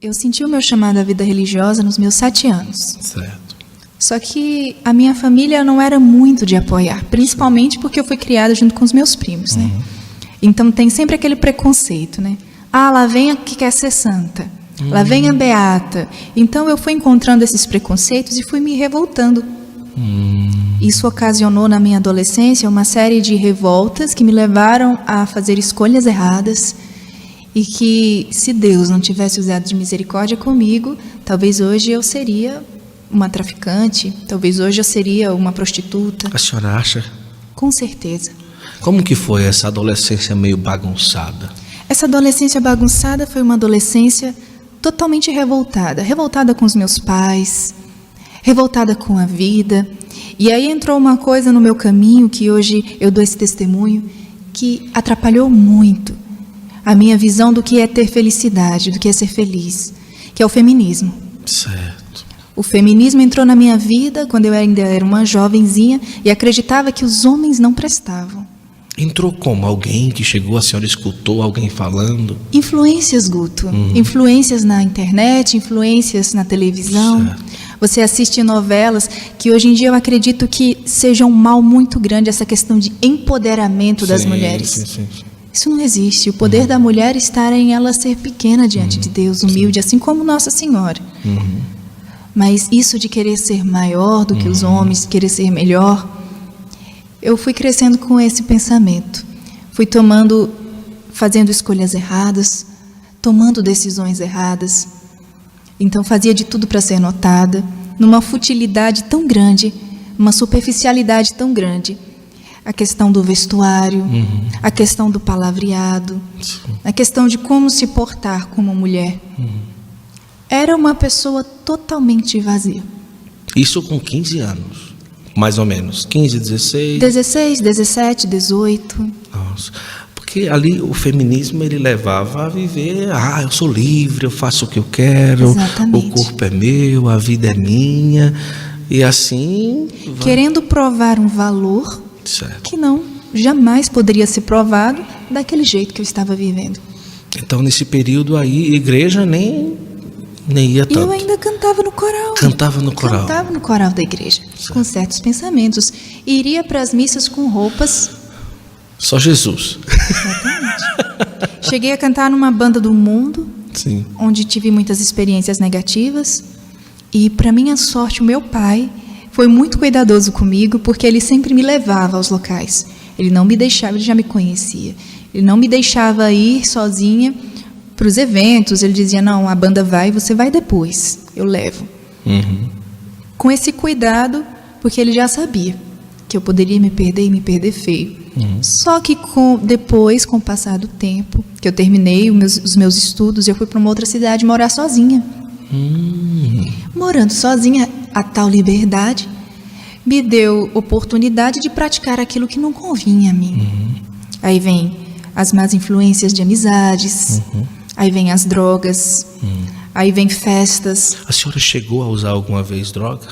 Eu senti o meu chamado à vida religiosa nos meus 7 anos. Certo. Só que a minha família não era muito de apoiar, principalmente porque eu fui criada junto com os meus primos, né? Então tem sempre aquele preconceito, né? Ah, lá vem a que quer ser santa. Lá vem a beata. Então eu fui encontrando esses preconceitos e fui me revoltando. Isso ocasionou na minha adolescência uma série de revoltas que me levaram a fazer escolhas erradas e que, se Deus não tivesse usado de misericórdia comigo, talvez hoje eu seria uma traficante, talvez hoje eu seria uma prostituta. A senhora acha? Com certeza. Como que foi essa adolescência meio bagunçada? Essa adolescência bagunçada foi uma adolescência totalmente revoltada. Revoltada com os meus pais, revoltada com a vida. E aí entrou uma coisa no meu caminho, que hoje eu dou esse testemunho, que atrapalhou muito a minha visão do que é ter felicidade, do que é ser feliz, que é o feminismo. Certo. O feminismo entrou na minha vida quando eu ainda era uma jovenzinha e acreditava que os homens não prestavam. Entrou como? Alguém que chegou, a senhora escutou alguém falando? Influências, Guto. Influências na internet, influências na televisão. Certo. Você assiste novelas que hoje em dia eu acredito que seja um mal muito grande essa questão de empoderamento das mulheres. Sim. Isso não existe. O poder da mulher está em ela ser pequena diante de Deus, humilde, assim como Nossa Senhora. Mas isso de querer ser maior do que os homens, querer ser melhor, eu fui crescendo com esse pensamento. Fui fazendo escolhas erradas, tomando decisões erradas. Então fazia de tudo para ser notada, numa futilidade tão grande, uma superficialidade tão grande. A questão do vestuário, a questão do palavreado, a questão de como se portar como mulher. Era uma pessoa totalmente vazia. Isso com 15 anos, mais ou menos. 15, 16? 16, 17, 18. Nossa. Porque ali o feminismo ele levava a viver, eu sou livre, eu faço o que eu quero, Exatamente. o corpo é meu, a vida é minha, e assim... Querendo provar um valor Certo. que jamais poderia ser provado daquele jeito que eu estava vivendo. Então nesse período aí, igreja nem ia tanto. E eu ainda cantava no coral. Cantava no coral. Cantava no coral da igreja, com certos pensamentos. E iria para as missas com roupas. Só Jesus. Exatamente. Cheguei a cantar numa banda do mundo, Sim. onde tive muitas experiências negativas. E, para minha sorte, o meu pai foi muito cuidadoso comigo, porque ele sempre me levava aos locais. Ele não me deixava, ele já me conhecia. Ele não me deixava ir sozinha para os eventos. Ele dizia, não, a banda vai, você vai depois, eu levo. Com esse cuidado, porque ele já sabia que eu poderia me perder e me perder feio. Só que depois, com o passar do tempo, que eu terminei os meus estudos, eu fui para uma outra cidade morar sozinha. Morando sozinha, a tal liberdade me deu oportunidade de praticar aquilo que não convinha a mim. Aí vem as más influências de amizades, aí vem as drogas, aí vem festas. A senhora chegou a usar alguma vez droga?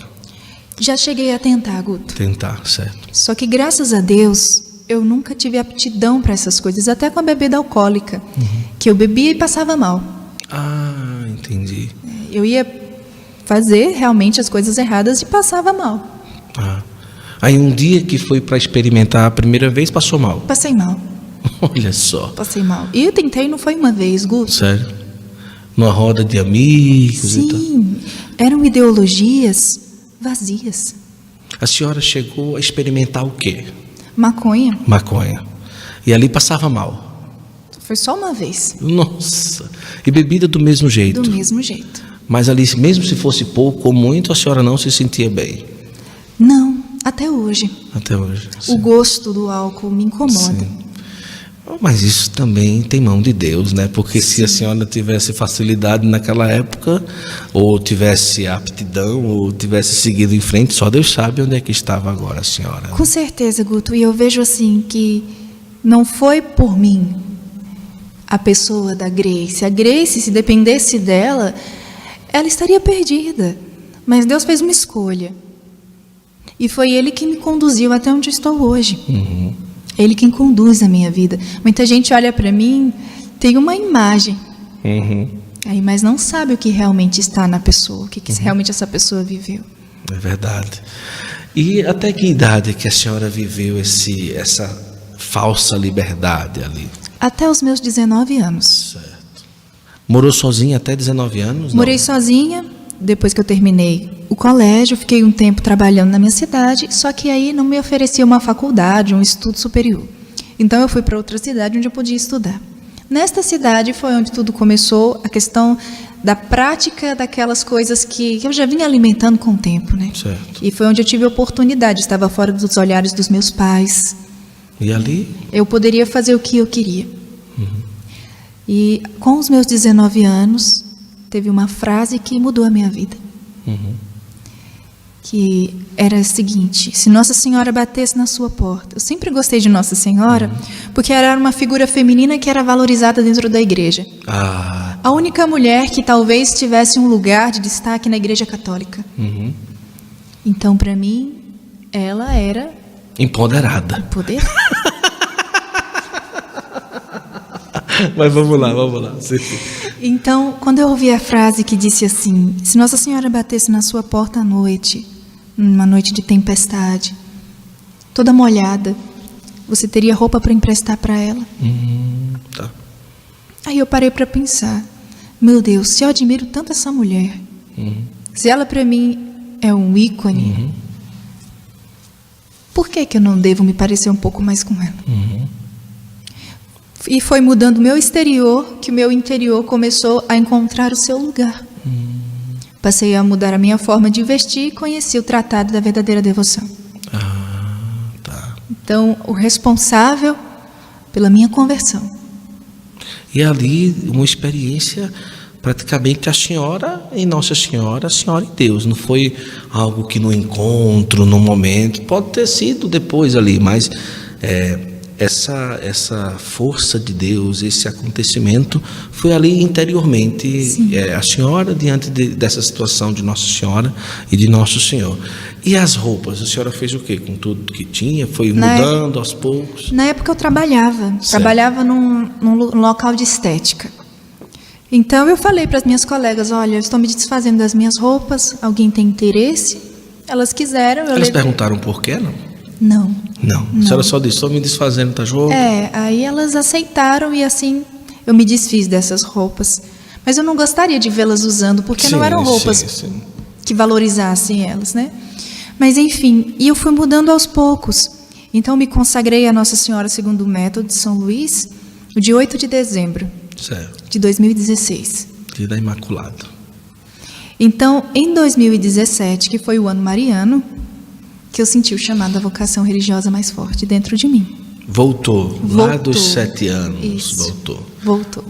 Já cheguei a tentar, Guto. Tentar, certo. Só que, graças a Deus, eu nunca tive aptidão para essas coisas, até com a bebida alcoólica, que eu bebia e passava mal. Ah, entendi. Eu ia fazer realmente as coisas erradas e passava mal. Aí um dia que foi para experimentar a primeira vez, passou mal. Passei mal. Olha só. Passei mal. E eu tentei, não foi uma vez, Guto. Sério? Numa roda de amigos e tal? Sim, eram ideologias vazias. A senhora chegou a experimentar o quê? Maconha. Maconha. E ali passava mal. Foi só uma vez. Nossa. E bebida do mesmo jeito? Do mesmo jeito. Mas ali, mesmo se fosse pouco ou muito, a senhora não se sentia bem? Não, até hoje. Até hoje. O gosto do álcool me incomoda. Sim. Mas isso também tem mão de Deus, né? Porque se a senhora tivesse facilidade naquela época, ou tivesse aptidão, ou tivesse seguido em frente, só Deus sabe onde é que estava agora a senhora. Com certeza, Guto. E eu vejo assim que não foi por mim a pessoa da Grace. A Grace, se dependesse dela, ela estaria perdida. Mas Deus fez uma escolha. E foi Ele que me conduziu até onde estou hoje. Ele quem conduz a minha vida. Muita gente olha para mim, tem uma imagem. Aí, mas não sabe o que realmente está na pessoa, o que realmente essa pessoa viveu. É verdade. E até que idade que a senhora viveu essa falsa liberdade ali? Até os meus 19 anos. Certo. Morou sozinha até 19 anos? Morei sozinha, depois que eu terminei o colégio, fiquei um tempo trabalhando na minha cidade, só que aí não me oferecia uma faculdade, um estudo superior. Então eu fui para outra cidade onde eu podia estudar. Nesta cidade foi onde tudo começou, a questão da prática daquelas coisas que eu já vinha alimentando com o tempo, né? Certo. E foi onde eu tive a oportunidade, estava fora dos olhares dos meus pais. E ali? Eu poderia fazer o que eu queria. E com os meus 19 anos, teve uma frase que mudou a minha vida. Que era a seguinte: se Nossa Senhora batesse na sua porta. Eu sempre gostei de Nossa Senhora, porque ela era uma figura feminina que era valorizada dentro da igreja. A única mulher que talvez tivesse um lugar de destaque na igreja católica. Então, para mim, ela era empoderada. Poder? Mas vamos lá. Sim. Então, quando eu ouvi a frase que disse assim: se Nossa Senhora batesse na sua porta à noite, numa noite de tempestade, toda molhada, você teria roupa para emprestar para ela? Tá. Aí eu parei para pensar: meu Deus, se eu admiro tanto essa mulher, se ela para mim é um ícone, por que eu não devo me parecer um pouco mais com ela? E foi mudando o meu exterior que o meu interior começou a encontrar o seu lugar. Passei a mudar a minha forma de vestir e conheci o tratado da verdadeira devoção. Tá. Então, o responsável pela minha conversão. E ali, uma experiência praticamente a senhora em Nossa Senhora, a senhora em Deus. Não foi algo que no encontro, no momento, pode ter sido depois ali, mas essa força de Deus, esse acontecimento foi ali interiormente. A senhora diante dessa situação de Nossa Senhora e de Nosso Senhor. E as roupas, a senhora fez o quê com tudo que tinha? Foi mudando aos poucos? Na época eu trabalhava num local de estética. Então eu falei para as minhas colegas: olha, eu estou me desfazendo das minhas roupas, alguém tem interesse? Elas quiseram. Elas perguntaram por quê, não? Não. A senhora só disse: estou me desfazendo das roupas? Aí elas aceitaram e assim eu me desfiz dessas roupas. Mas eu não gostaria de vê-las usando, porque não eram roupas que valorizassem elas, né? Mas enfim, e eu fui mudando aos poucos. Então me consagrei a Nossa Senhora segundo o método de São Luís, no dia 8 de dezembro de 2016. Dia da Imaculada. Então, em 2017, que foi o ano mariano, que eu senti o chamado da vocação religiosa mais forte dentro de mim. Voltou. Lá dos 7 anos. Isso. Voltou.